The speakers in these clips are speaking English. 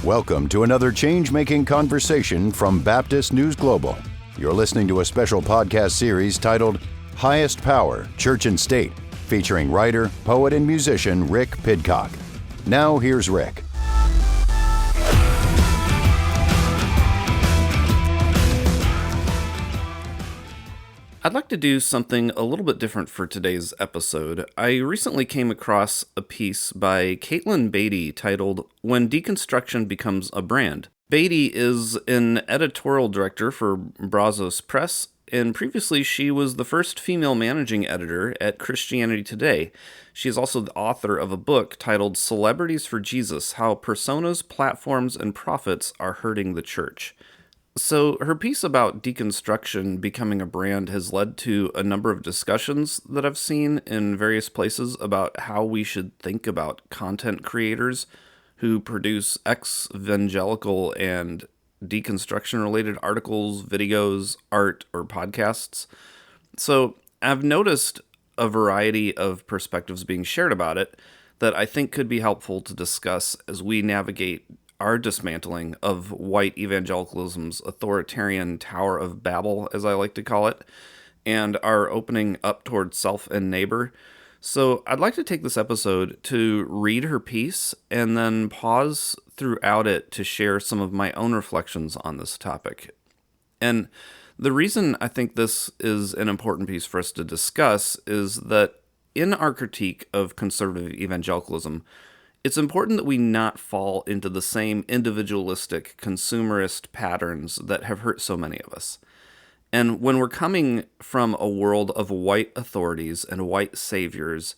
Welcome to another change-making conversation from Baptist News Global. You're listening to a special podcast series titled Highest Power, Church and State, featuring writer, poet, and musician Rick Pidcock. Now here's Rick. I'd like to do something a little bit different for today's episode. I recently came across a piece by Katelyn Beaty titled When Deconstruction Becomes a Brand. Beaty is an editorial director for Brazos Press, and previously she was the first female managing editor at Christianity Today. She is also the author of a book titled Celebrities for Jesus: How Personas, Platforms, and Profits Are Hurting the Church. So her piece about deconstruction becoming a brand has led to a number of discussions that I've seen in various places about how we should think about content creators who produce ex-evangelical and deconstruction-related articles, videos, art, or podcasts. So I've noticed a variety of perspectives being shared about it that I think could be helpful to discuss as we navigate our dismantling of white evangelicalism's authoritarian Tower of Babel, as I like to call it, and our opening up towards self and neighbor. So I'd like to take this episode to read her piece and then pause throughout it to share some of my own reflections on this topic. And the reason I think this is an important piece for us to discuss is that in our critique of conservative evangelicalism, it's important that we not fall into the same individualistic, consumerist patterns that have hurt so many of us. And when we're coming from a world of white authorities and white saviors,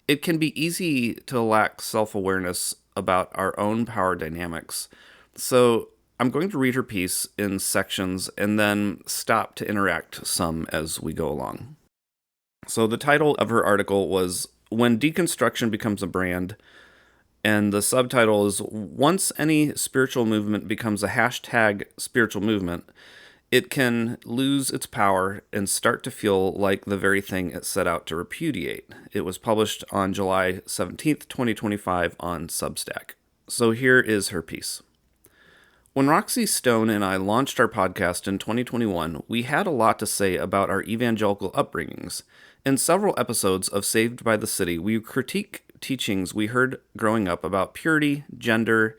it can be easy to lack self-awareness about our own power dynamics. So I'm going to read her piece in sections and then stop to interact some as we go along. So the title of her article was When Deconstruction Becomes a Brand, and the subtitle is, Once any spiritual movement becomes a hashtag spiritual movement, it can lose its power and start to feel like the very thing it set out to repudiate. It was published on July 17th, 2025 on Substack. So here is her piece. When Roxy Stone and I launched our podcast in 2021, we had a lot to say about our evangelical upbringings. In several episodes of Saved by the City, we critique teachings we heard growing up about purity, gender,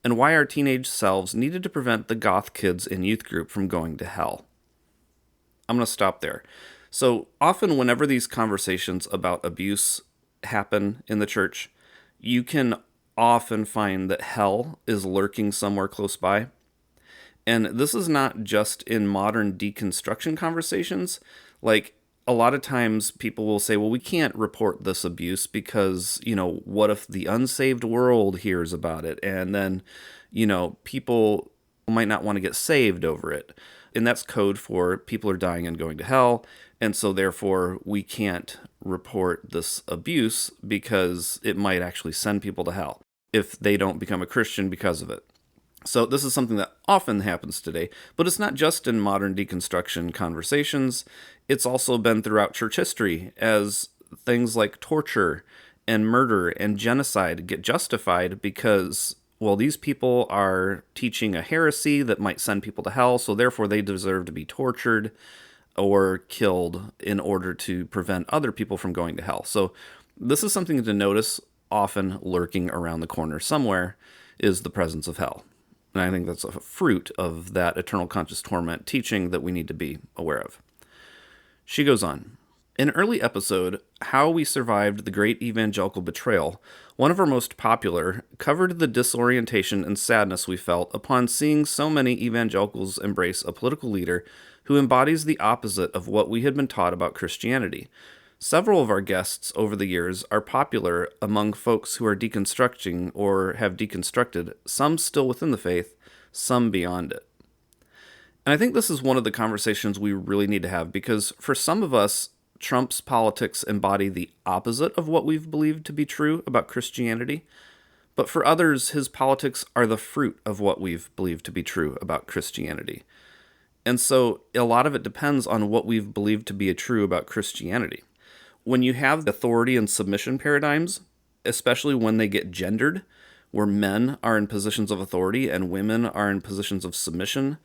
and why our teenage selves needed to prevent the goth kids in youth group from going to hell. I'm going to stop there. So often whenever these conversations about abuse happen in the church, you can often find that hell is lurking somewhere close by. And this is not just in modern deconstruction conversations. Like, a lot of times people will say, well, we can't report this abuse because, what if the unsaved world hears about it? And then, people might not want to get saved over it. And that's code for people are dying and going to hell. And so therefore we can't report this abuse because it might actually send people to hell if they don't become a Christian because of it. So this is something that often happens today, but it's not just in modern deconstruction conversations. It's also been throughout church history as things like torture and murder and genocide get justified because, well, these people are teaching a heresy that might send people to hell, so therefore they deserve to be tortured or killed in order to prevent other people from going to hell. So this is something to notice, often lurking around the corner somewhere is the presence of hell. And I think that's a fruit of that eternal conscious torment teaching that we need to be aware of. She goes on. In an early episode, How We Survived the Great Evangelical Betrayal, one of our most popular, covered the disorientation and sadness we felt upon seeing so many evangelicals embrace a political leader who embodies the opposite of what we had been taught about Christianity. Several of our guests over the years are popular among folks who are deconstructing or have deconstructed, some still within the faith, some beyond it. And I think this is one of the conversations we really need to have because for some of us, Trump's politics embody the opposite of what we've believed to be true about Christianity. But for others, his politics are the fruit of what we've believed to be true about Christianity. And so a lot of it depends on what we've believed to be true about Christianity. When you have authority and submission paradigms, especially when they get gendered, where men are in positions of authority and women are in positions of submission,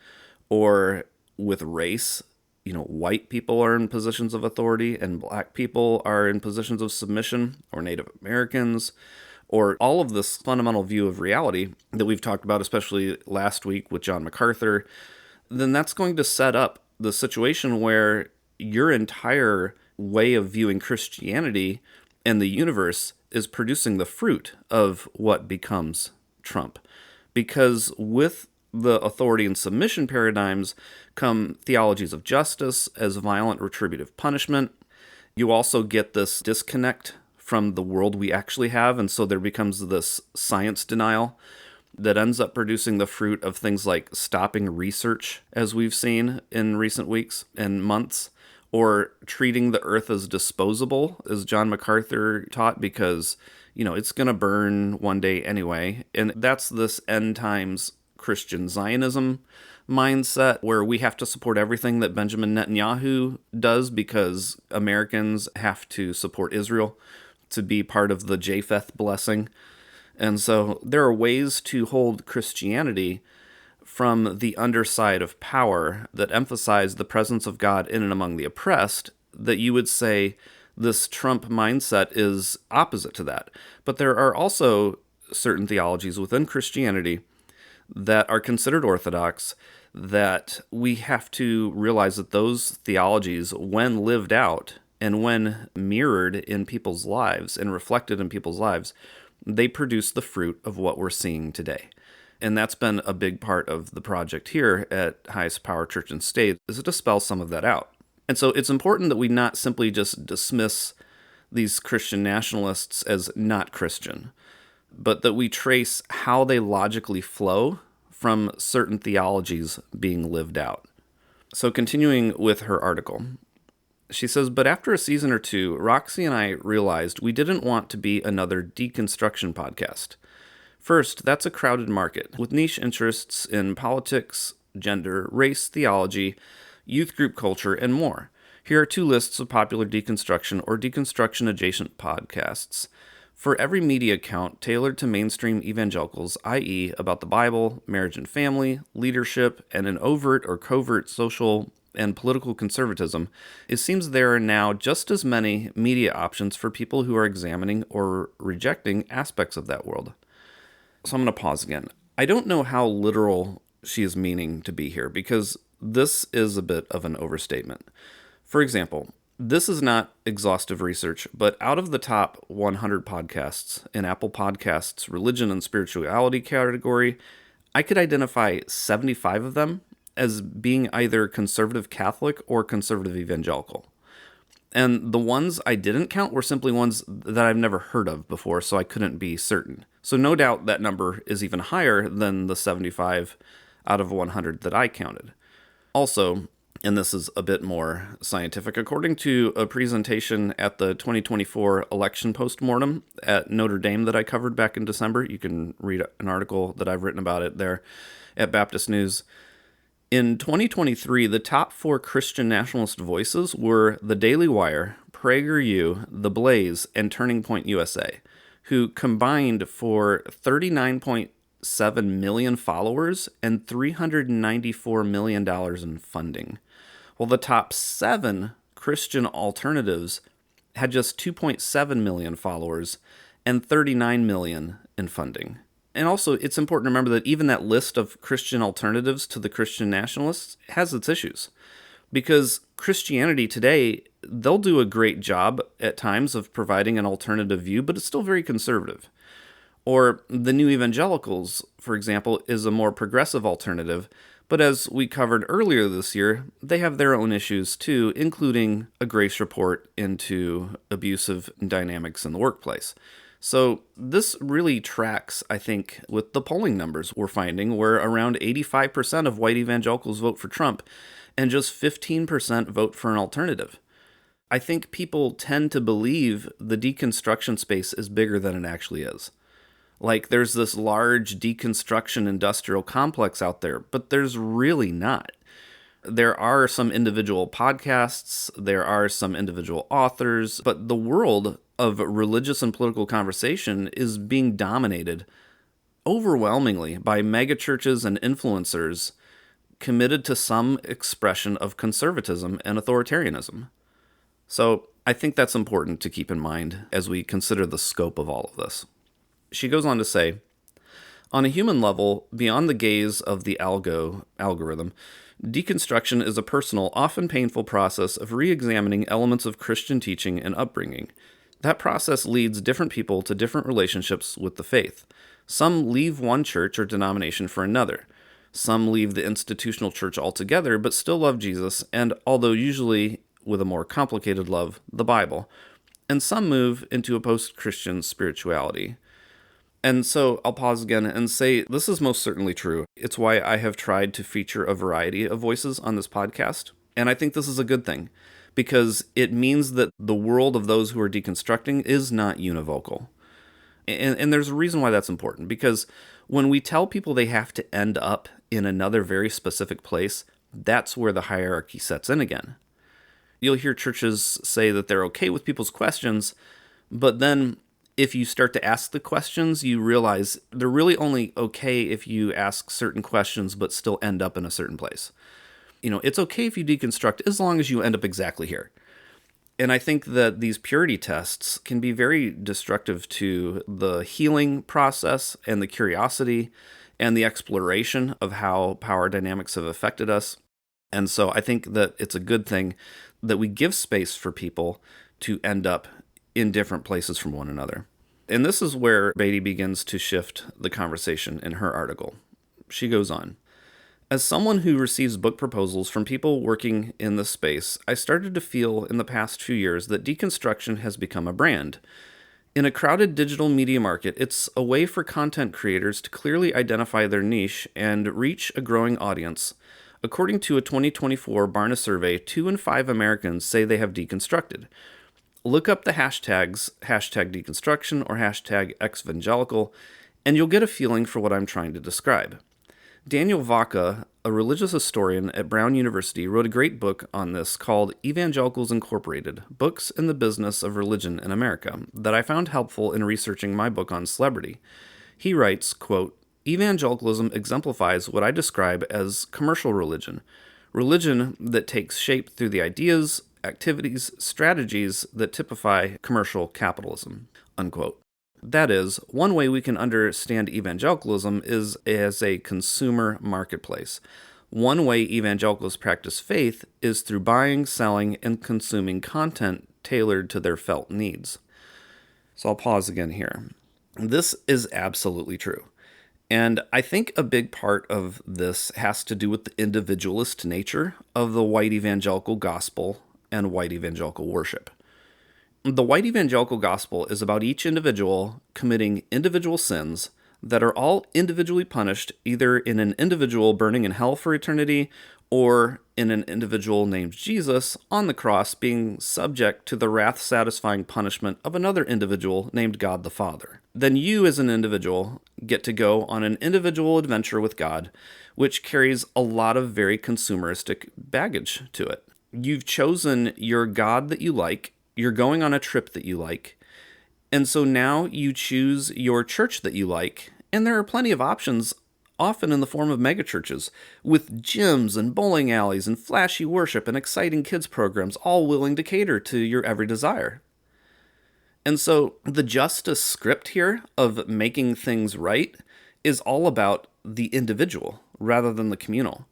or with race, white people are in positions of authority and black people are in positions of submission, or Native Americans, or all of this fundamental view of reality that we've talked about, especially last week with John MacArthur, then that's going to set up the situation where your entire way of viewing Christianity and the universe is producing the fruit of what becomes Trump. Because with the authority and submission paradigms come theologies of justice as violent retributive punishment. You also get this disconnect from the world we actually have, and so there becomes this science denial that ends up producing the fruit of things like stopping research, as we've seen in recent weeks and months, or treating the earth as disposable, as John MacArthur taught, because, it's going to burn one day anyway. And that's this end times Christian Zionism mindset where we have to support everything that Benjamin Netanyahu does because Americans have to support Israel to be part of the Japheth blessing. And so there are ways to hold Christianity from the underside of power that emphasize the presence of God in and among the oppressed that you would say this Trump mindset is opposite to that. But there are also certain theologies within Christianity that are considered orthodox that we have to realize that those theologies, when lived out and when mirrored in people's lives and reflected in people's lives, they produce the fruit of what we're seeing today. And that's been a big part of the project here at Highest Power Church and State, is to dispel some of that out. And so it's important that we not simply just dismiss these Christian nationalists as not Christian, but that we trace how they logically flow from certain theologies being lived out. So continuing with her article, she says, but after a season or two, Roxy and I realized we didn't want to be another deconstruction podcast. First, that's a crowded market with niche interests in politics, gender, race, theology, youth group culture, and more. Here are two lists of popular deconstruction or deconstruction-adjacent podcasts for every media account tailored to mainstream evangelicals, i.e. about the Bible, marriage and family, leadership, and an overt or covert social and political conservatism. It seems there are now just as many media options for people who are examining or rejecting aspects of that world. So I'm going to pause again. I don't know how literal she is meaning to be here, because this is a bit of an overstatement. For example, this is not exhaustive research, but out of the top 100 podcasts in Apple Podcasts' religion and spirituality category, I could identify 75 of them as being either conservative Catholic or conservative evangelical. And the ones I didn't count were simply ones that I've never heard of before, so I couldn't be certain. So no doubt that number is even higher than the 75 out of 100 that I counted. Also, and this is a bit more scientific, according to a presentation at the 2024 election postmortem at Notre Dame that I covered back in December, you can read an article that I've written about it there at Baptist News. In 2023, the top 4 Christian nationalist voices were The Daily Wire, PragerU, The Blaze, and Turning Point USA, who combined for 39.7 million followers and $394 million in funding, while the top 7 Christian alternatives had just 2.7 million followers and 39 million in funding. And also, it's important to remember that even that list of Christian alternatives to the Christian nationalists has its issues. Because Christianity today, they'll do a great job at times of providing an alternative view, but it's still very conservative. Or the New Evangelicals, for example, is a more progressive alternative, but as we covered earlier this year, they have their own issues too, including a grace report into abusive dynamics in the workplace. So this really tracks, I think, with the polling numbers we're finding, where around 85% of white evangelicals vote for Trump and just 15% vote for an alternative. I think people tend to believe the deconstruction space is bigger than it actually is. Like there's this large deconstruction industrial complex out there, but there's really not. There are some individual podcasts, there are some individual authors, but the world of religious and political conversation is being dominated overwhelmingly by megachurches and influencers committed to some expression of conservatism and authoritarianism. So I think that's important to keep in mind as we consider the scope of all of this. She goes on to say, on a human level, beyond the gaze of the algorithm, deconstruction is a personal, often painful process of re-examining elements of Christian teaching and upbringing. That process leads different people to different relationships with the faith. Some leave one church or denomination for another. Some leave the institutional church altogether, but still love Jesus, and although usually with a more complicated love, the Bible. And some move into a post-Christian spirituality. And so I'll pause again and say this is most certainly true. It's why I have tried to feature a variety of voices on this podcast. And I think this is a good thing, because it means that the world of those who are deconstructing is not univocal. And there's a reason why that's important, because when we tell people they have to end up in another very specific place, that's where the hierarchy sets in again. You'll hear churches say that they're okay with people's questions, but then if you start to ask the questions, you realize they're really only okay if you ask certain questions but still end up in a certain place. It's okay if you deconstruct as long as you end up exactly here. And I think that these purity tests can be very destructive to the healing process and the curiosity and the exploration of how power dynamics have affected us. And so I think that it's a good thing that we give space for people to end up in different places from one another. And this is where Beaty begins to shift the conversation in her article. She goes on, as someone who receives book proposals from people working in this space, I started to feel in the past few years that deconstruction has become a brand. In a crowded digital media market, it's a way for content creators to clearly identify their niche and reach a growing audience. According to a 2024 Barna survey, 2 in 5 Americans say they have deconstructed. Look up the hashtags #deconstruction or #exvangelical, and you'll get a feeling for what I'm trying to describe. Daniel Vaca, a religious historian at Brown University, wrote a great book on this called Evangelicals Incorporated, Books in the Business of Religion in America, that I found helpful in researching my book on celebrity. He writes, quote, evangelicalism exemplifies what I describe as commercial religion that takes shape through the ideas, activities, strategies that typify commercial capitalism, unquote. That is, one way we can understand evangelicalism is as a consumer marketplace. One way evangelicals practice faith is through buying, selling, and consuming content tailored to their felt needs. So I'll pause again here. This is absolutely true. And I think a big part of this has to do with the individualist nature of the white evangelical gospel and white evangelical worship. The white evangelical gospel is about each individual committing individual sins that are all individually punished, either in an individual burning in hell for eternity or in an individual named Jesus on the cross being subject to the wrath-satisfying punishment of another individual named God the Father. Then you as an individual get to go on an individual adventure with God, which carries a lot of very consumeristic baggage to it. You've chosen your God that you like, you're going on a trip that you like, and so now you choose your church that you like, and there are plenty of options, often in the form of megachurches, with gyms and bowling alleys and flashy worship and exciting kids programs, all willing to cater to your every desire. And so the justice script here of making things right is all about the individual rather than the communal.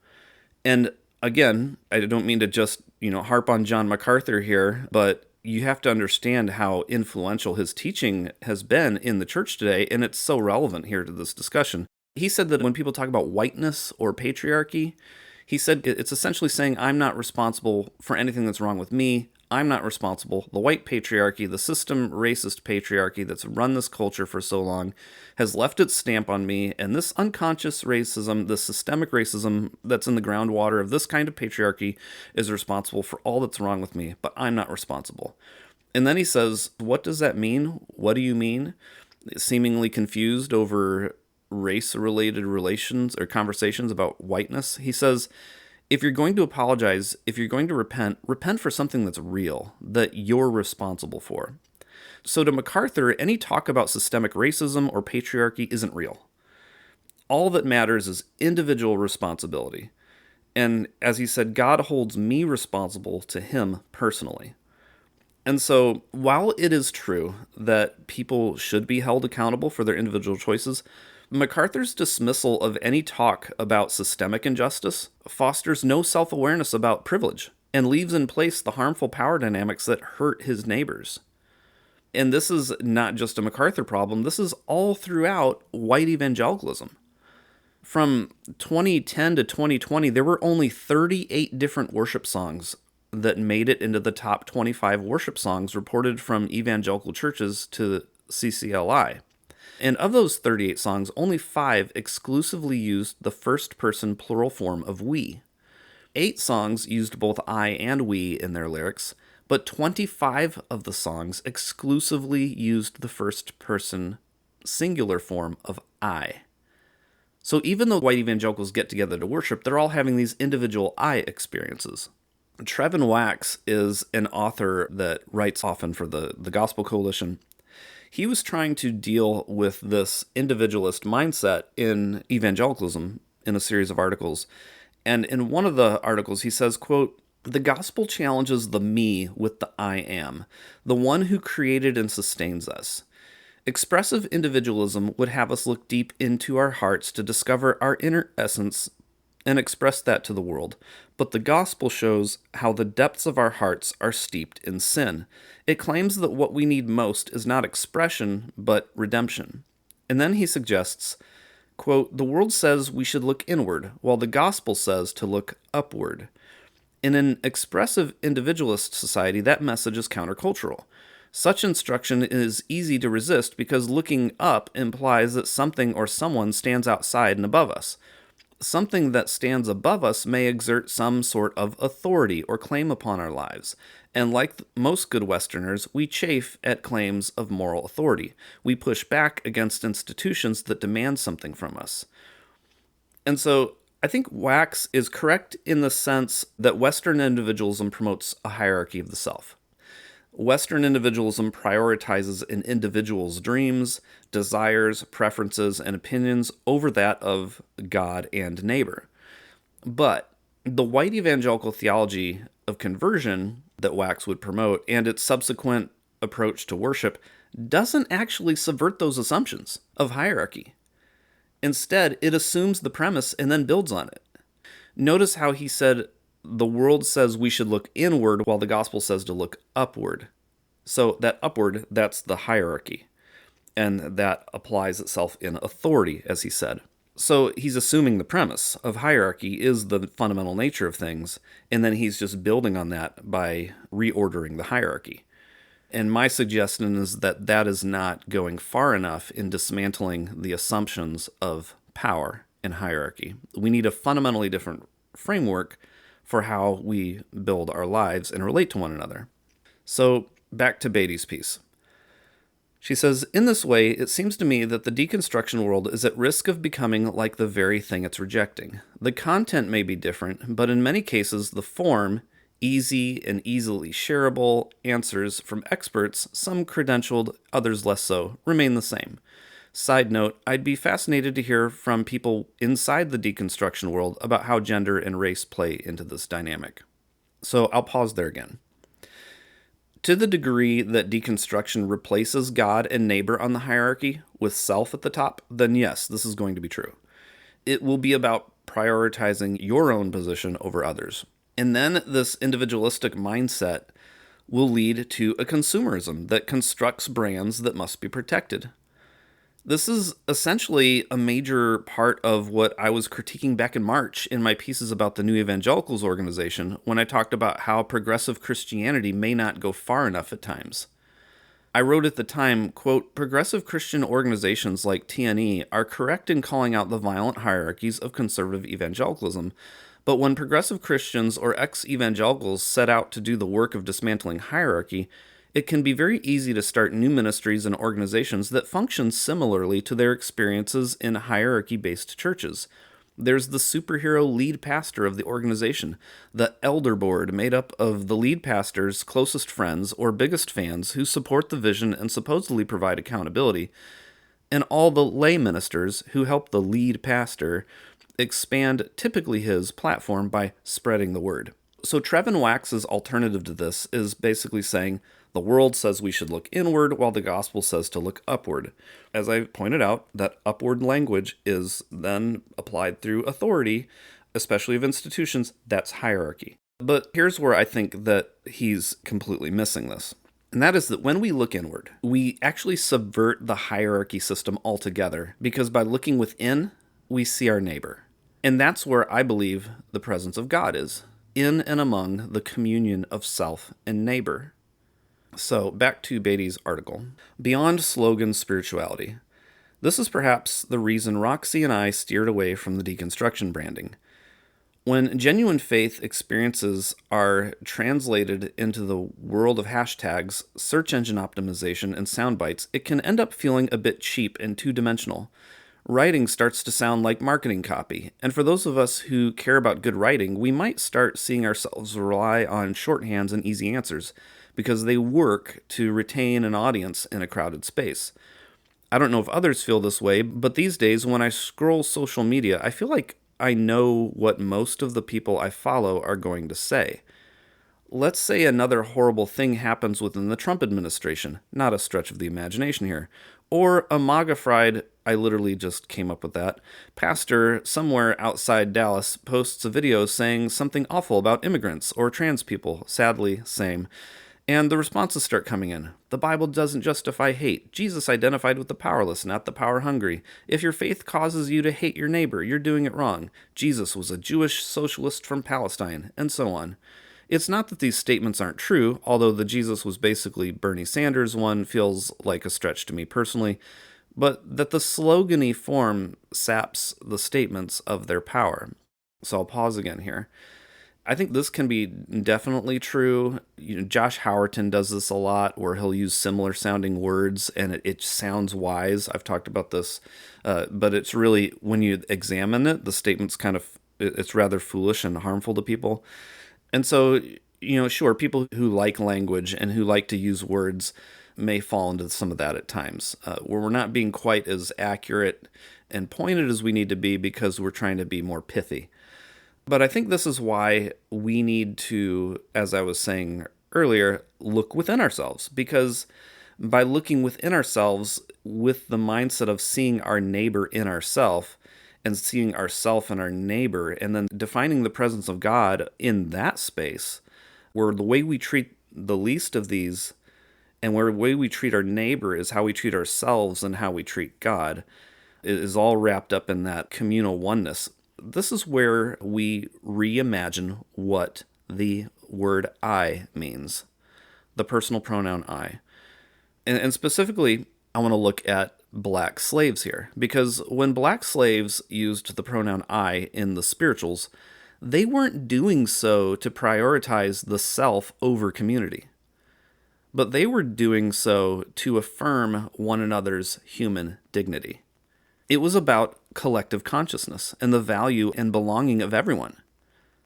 And again, I don't mean to just, harp on John MacArthur here, but you have to understand how influential his teaching has been in the church today, and it's so relevant here to this discussion. He said that when people talk about whiteness or patriarchy, he said it's essentially saying, I'm not responsible for anything that's wrong with me. I'm not responsible. The white patriarchy, the system racist patriarchy that's run this culture for so long, has left its stamp on me, and this unconscious racism, the systemic racism that's in the groundwater of this kind of patriarchy is responsible for all that's wrong with me, but I'm not responsible. And then he says, what does that mean? What do you mean? Seemingly confused over race-related relations or conversations about whiteness. He says, if you're going to apologize, if you're going to repent for something that's real, that you're responsible for. So to MacArthur, any talk about systemic racism or patriarchy isn't real. All that matters is individual responsibility. And as he said, God holds me responsible to him personally. And so, while it is true that people should be held accountable for their individual choices, MacArthur's dismissal of any talk about systemic injustice fosters no self-awareness about privilege and leaves in place the harmful power dynamics that hurt his neighbors. And this is not just a MacArthur problem, this is all throughout white evangelicalism. From 2010 to 2020, there were only 38 different worship songs that made it into the top 25 worship songs reported from evangelical churches to CCLI. And of those 38 songs, only 5 exclusively used the first-person plural form of we. 8 songs used both I and we in their lyrics, but 25 of the songs exclusively used the first-person singular form of I. So even though white evangelicals get together to worship, they're all having these individual I experiences. Trevin Wax is an author that writes often for the Gospel Coalition. He was trying to deal with this individualist mindset in evangelicalism in a series of articles. And in one of the articles, he says, quote, "The gospel challenges the me with the I am, the one who created and sustains us. Expressive individualism would have us look deep into our hearts to discover our inner essence and express that to the world. But the gospel shows how the depths of our hearts are steeped in sin. It claims that what we need most is not expression, but redemption." And then he suggests, quote, "The world says we should look inward, while the gospel says to look upward. In an expressive individualist society, that message is countercultural. Such instruction is easy to resist because looking up implies that something or someone stands outside and above us. Something that stands above us may exert some sort of authority or claim upon our lives. And like most good Westerners, we chafe at claims of moral authority. We push back against institutions that demand something from us." And so I think Wax is correct in the sense that Western individualism promotes a hierarchy of the self. Western individualism prioritizes an individual's dreams, desires, preferences, and opinions over that of God and neighbor. But the white evangelical theology of conversion that Wax would promote and its subsequent approach to worship doesn't actually subvert those assumptions of hierarchy. Instead, it assumes the premise and then builds on it. Notice how he said, the world says we should look inward while the gospel says to look upward. So that upward, that's the hierarchy. And that applies itself in authority, as he said. So he's assuming the premise of hierarchy is the fundamental nature of things, and then he's just building on that by reordering the hierarchy. And my suggestion is that that is not going far enough in dismantling the assumptions of power and hierarchy. We need a fundamentally different framework for how we build our lives and relate to one another. So, back to Beaty's piece. She says, "In this way, it seems to me that the deconstruction world is at risk of becoming like the very thing it's rejecting. The content may be different, but in many cases, the form, easy and easily shareable answers from experts, some credentialed, others less so, remain the same. Side note, I'd be fascinated to hear from people inside the deconstruction world about how gender and race play into this dynamic." So I'll pause there again. To the degree that deconstruction replaces God and neighbor on the hierarchy with self at the top, then yes, this is going to be true. It will be about prioritizing your own position over others. And then this individualistic mindset will lead to a consumerism that constructs brands that must be protected. This is essentially a major part of what I was critiquing back in March in my pieces about the New Evangelicals organization when I talked about how progressive Christianity may not go far enough at times. I wrote at the time, quote, "Progressive Christian organizations like TNE are correct in calling out the violent hierarchies of conservative evangelicalism, but when progressive Christians or ex-evangelicals set out to do the work of dismantling hierarchy, it can be very easy to start new ministries and organizations that function similarly to their experiences in hierarchy-based churches. There's the superhero lead pastor of the organization, the elder board made up of the lead pastor's closest friends or biggest fans who support the vision and supposedly provide accountability. And all the lay ministers who help the lead pastor expand typically his platform by spreading the word. So Trevin Wax's alternative to this is basically saying the world says we should look inward while the gospel says to look upward. As I pointed out, that upward language is then applied through authority, especially of institutions. That's hierarchy. But here's where I think that he's completely missing this. And that is that when we look inward, we actually subvert the hierarchy system altogether, because by looking within, we see our neighbor. And that's where I believe the presence of God is, in and among the communion of self and neighbor. So back to Beatty's article. Beyond slogan spirituality. This is perhaps the reason Roxy and I steered away from the deconstruction branding. When genuine faith experiences are translated into the world of hashtags, search engine optimization, and sound bites, it can end up feeling a bit cheap and two-dimensional. Writing starts to sound like marketing copy, and for those of us who care about good writing, we might start seeing ourselves rely on shorthands and easy answers, because they work to retain an audience in a crowded space. I don't know if others feel this way, but these days when I scroll social media, I feel like I know what most of the people I follow are going to say. Let's say another horrible thing happens within the Trump administration, not a stretch of the imagination here, or a MAGA-fried, I literally just came up with that, pastor somewhere outside Dallas posts a video saying something awful about immigrants or trans people, sadly, same. And the responses start coming in. The Bible doesn't justify hate. Jesus identified with the powerless, not the power-hungry. If your faith causes you to hate your neighbor, you're doing it wrong. Jesus was a Jewish socialist from Palestine, and so on. It's not that these statements aren't true, although the Jesus was basically Bernie Sanders one feels like a stretch to me personally, but that the slogan-y form saps the statements of their power. So I'll pause again here. I think this can be definitely true. Josh Howerton does this a lot, where he'll use similar sounding words and it sounds wise. I've talked about this, but it's really, when you examine it, the statement's it's rather foolish and harmful to people. And so, sure, people who like language and who like to use words may fall into some of that at times, where we're not being quite as accurate and pointed as we need to be because we're trying to be more pithy. But I think this is why we need to, as I was saying earlier, look within ourselves. Because by looking within ourselves with the mindset of seeing our neighbor in ourself, and seeing ourself and our neighbor, and then defining the presence of God in that space, where the way we treat the least of these, and where the way we treat our neighbor is how we treat ourselves and how we treat God, it is all wrapped up in that communal oneness. This is where we reimagine what the word I means, the personal pronoun I. And specifically, I want to look at black slaves here, because when black slaves used the pronoun I in the spirituals, they weren't doing so to prioritize the self over community, but they were doing so to affirm one another's human dignity. It was about collective consciousness and the value and belonging of everyone.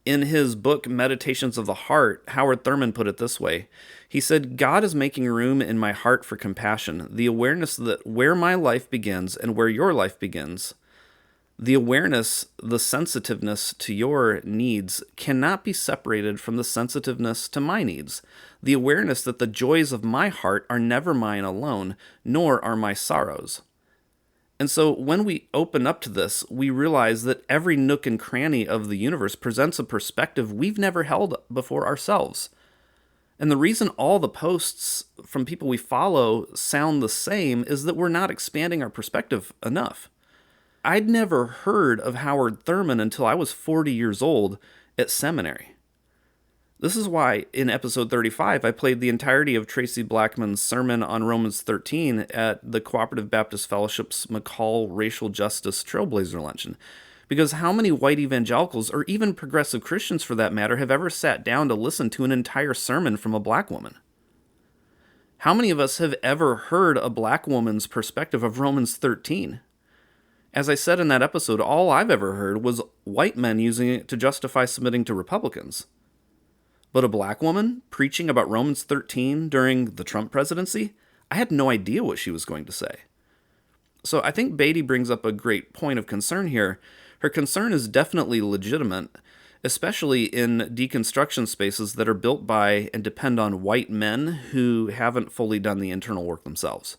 In his book, Meditations of the Heart, Howard Thurman put it this way. He said, God is making room in my heart for compassion, the awareness that where my life begins and where your life begins, the awareness, the sensitiveness to your needs cannot be separated from the sensitiveness to my needs. The awareness that the joys of my heart are never mine alone, nor are my sorrows. And so when we open up to this, we realize that every nook and cranny of the universe presents a perspective we've never held before ourselves. And the reason all the posts from people we follow sound the same is that we're not expanding our perspective enough. I'd never heard of Howard Thurman until I was 40 years old at seminary. This is why in episode 35, I played the entirety of Tracy Blackman's sermon on Romans 13 at the Cooperative Baptist Fellowship's McCall Racial Justice Trailblazer Luncheon. Because how many white evangelicals, or even progressive Christians for that matter, have ever sat down to listen to an entire sermon from a black woman? How many of us have ever heard a black woman's perspective of Romans 13? As I said in that episode, all I've ever heard was white men using it to justify submitting to Republicans. But a black woman preaching about Romans 13 during the Trump presidency, I had no idea what she was going to say. So I think Beaty brings up a great point of concern here. Her concern is definitely legitimate, especially in deconstruction spaces that are built by and depend on white men who haven't fully done the internal work themselves.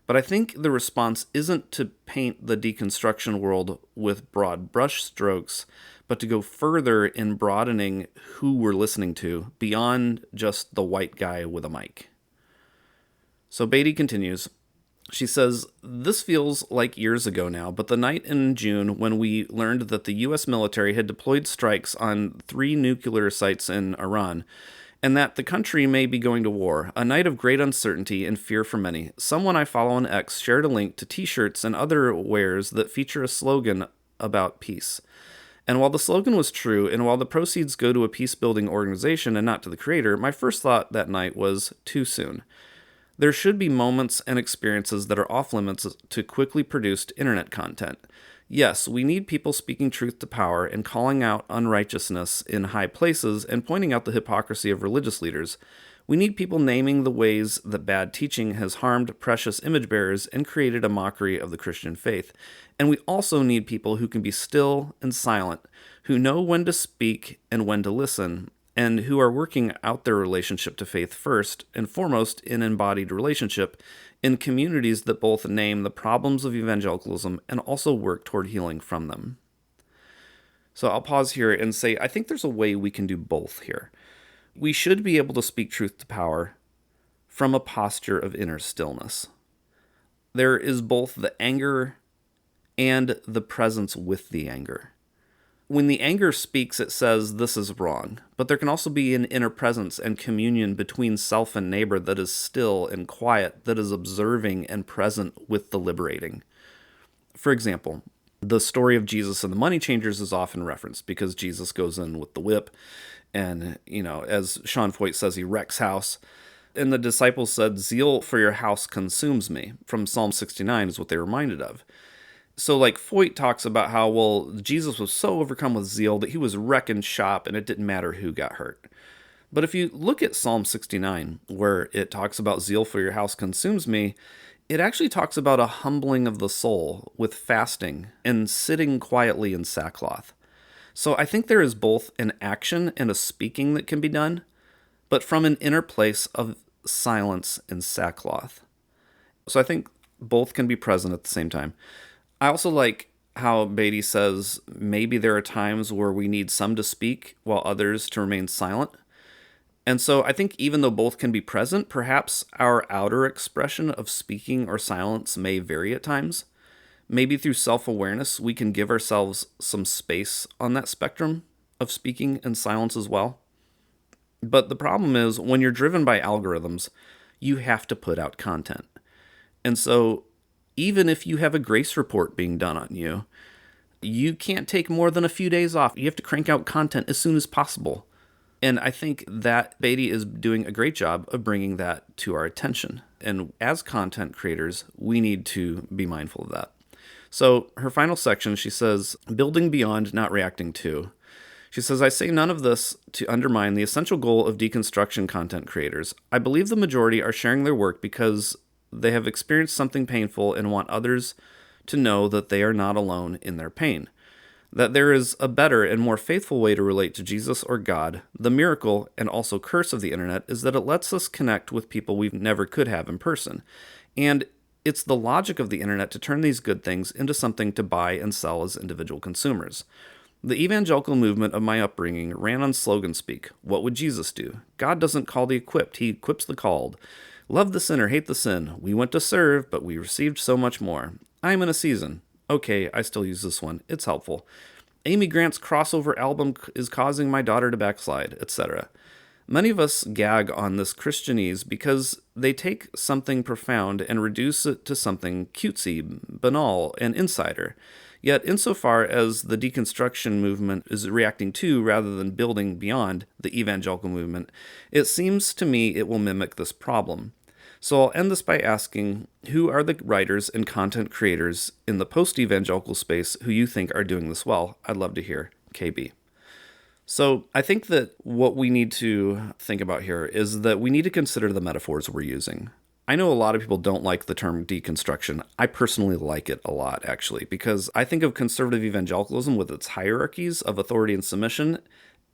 But I think the response isn't to paint the deconstruction world with broad brushstrokes, but to go further in broadening who we're listening to beyond just the white guy with a mic. So Beaty continues. She says, "This feels like years ago now, but the night in June when we learned that the U.S. military had deployed strikes on 3 nuclear sites in Iran, and that the country may be going to war, a night of great uncertainty and fear for many. Someone I follow on X shared a link to t-shirts and other wares that feature a slogan about peace. And while the slogan was true, and while the proceeds go to a peace-building organization and not to the creator, my first thought that night was, too soon. There should be moments and experiences that are off-limits to quickly produced internet content. Yes, we need people speaking truth to power and calling out unrighteousness in high places and pointing out the hypocrisy of religious leaders. We need people naming the ways that bad teaching has harmed precious image bearers and created a mockery of the Christian faith. And we also need people who can be still and silent, who know when to speak and when to listen, and who are working out their relationship to faith first and foremost in embodied relationship in communities that both name the problems of evangelicalism and also work toward healing from them." So I'll pause here and say I think there's a way we can do both here. We should be able to speak truth to power from a posture of inner stillness. There is both the anger and the presence with the anger. When the anger speaks, it says this is wrong, but there can also be an inner presence and communion between self and neighbor that is still and quiet, that is observing and present with the liberating. For example, the story of Jesus and the money changers is often referenced because Jesus goes in with the whip and, as Sean Foyt says, he wrecks house. And the disciples said, "Zeal for your house consumes me," from Psalm 69 is what they're reminded of. So Foyt talks about how, Jesus was so overcome with zeal that he was wrecking shop and it didn't matter who got hurt. But if you look at Psalm 69, where it talks about zeal for your house consumes me, it actually talks about a humbling of the soul with fasting and sitting quietly in sackcloth. So I think there is both an action and a speaking that can be done, but from an inner place of silence and sackcloth. So I think both can be present at the same time. I also like how Beaty says maybe there are times where we need some to speak while others to remain silent. And so I think even though both can be present, perhaps our outer expression of speaking or silence may vary at times. Maybe through self-awareness, we can give ourselves some space on that spectrum of speaking and silence as well. But the problem is when you're driven by algorithms, you have to put out content. And so even if you have a grace report being done on you, you can't take more than a few days off. You have to crank out content as soon as possible. And I think that Beaty is doing a great job of bringing that to our attention. And as content creators, we need to be mindful of that. So her final section, she says, building beyond, not reacting to. She says, "I say none of this to undermine the essential goal of deconstruction content creators. I believe the majority are sharing their work because they have experienced something painful and want others to know that they are not alone in their pain. That there is a better and more faithful way to relate to Jesus or God. The miracle and also curse of the internet is that it lets us connect with people we never could have in person. And it's the logic of the internet to turn these good things into something to buy and sell as individual consumers. The evangelical movement of my upbringing ran on slogan speak. What would Jesus do? God doesn't call the equipped, he equips the called. Love the sinner, hate the sin. We went to serve, but we received so much more. I'm in a season. Okay, I still use this one. It's helpful. Amy Grant's crossover album is causing my daughter to backslide, etc. Many of us gag on this Christianese because they take something profound and reduce it to something cutesy, banal, and insider. Yet, insofar as the deconstruction movement is reacting to rather than building beyond the evangelical movement, it seems to me it will mimic this problem. So I'll end this by asking, who are the writers and content creators in the post-evangelical space who you think are doing this well? I'd love to hear. KB. So I think that what we need to think about here is that we need to consider the metaphors we're using. I know a lot of people don't like the term deconstruction. I personally like it a lot, actually, because I think of conservative evangelicalism with its hierarchies of authority and submission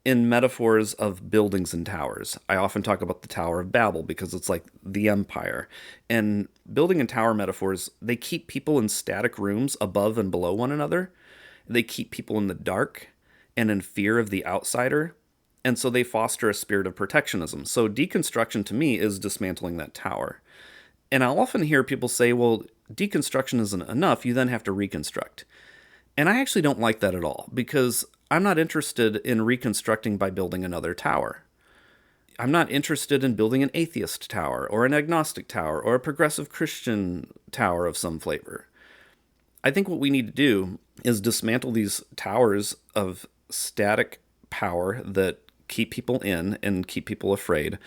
in metaphors of buildings and towers. I often talk about the Tower of Babel because it's like the empire. And building and tower metaphors, they keep people in static rooms above and below one another. They keep people in the dark and in fear of the outsider. And so they foster a spirit of protectionism. So deconstruction to me is dismantling that tower. And I'll often hear people say, well, deconstruction isn't enough, you then have to reconstruct. And I actually don't like that at all, because I'm not interested in reconstructing by building another tower. I'm not interested in building an atheist tower, or an agnostic tower, or a progressive Christian tower of some flavor. I think what we need to do is dismantle these towers of static power that keep people in and keep people afraid.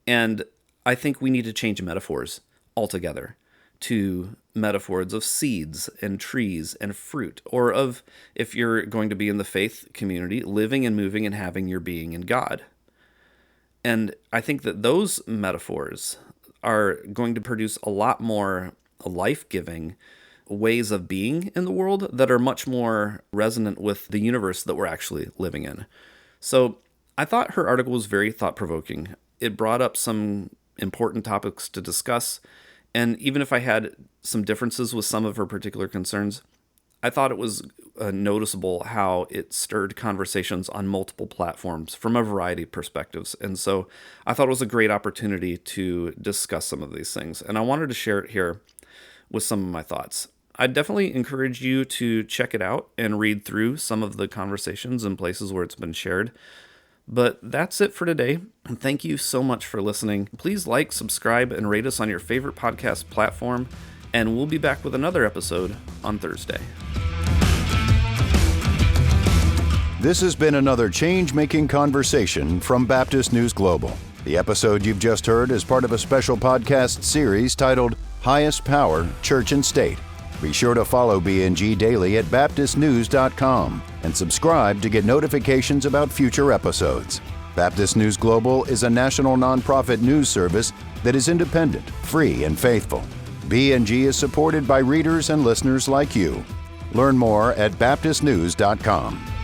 And I think we need to change metaphors altogether to metaphors of seeds and trees and fruit, or of, if you're going to be in the faith community, living and moving and having your being in God. And I think that those metaphors are going to produce a lot more life-giving ways of being in the world that are much more resonant with the universe that we're actually living in. So I thought her article was very thought-provoking. It brought up some important topics to discuss, and even if I had some differences with some of her particular concerns, I thought it was noticeable how it stirred conversations on multiple platforms from a variety of perspectives. And so I thought it was a great opportunity to discuss some of these things. And I wanted to share it here with some of my thoughts. I definitely encourage you to check it out and read through some of the conversations and places where it's been shared. But that's it for today. And thank you so much for listening. Please like, subscribe, and rate us on your favorite podcast platform. And we'll be back with another episode on Thursday. This has been another change-making conversation from Baptist News Global. The episode you've just heard is part of a special podcast series titled Highest Power, Church and State. Be sure to follow B&G daily at baptistnews.com and subscribe to get notifications about future episodes. Baptist News Global is a national nonprofit news service that is independent, free, and faithful. B&G is supported by readers and listeners like you. Learn more at baptistnews.com.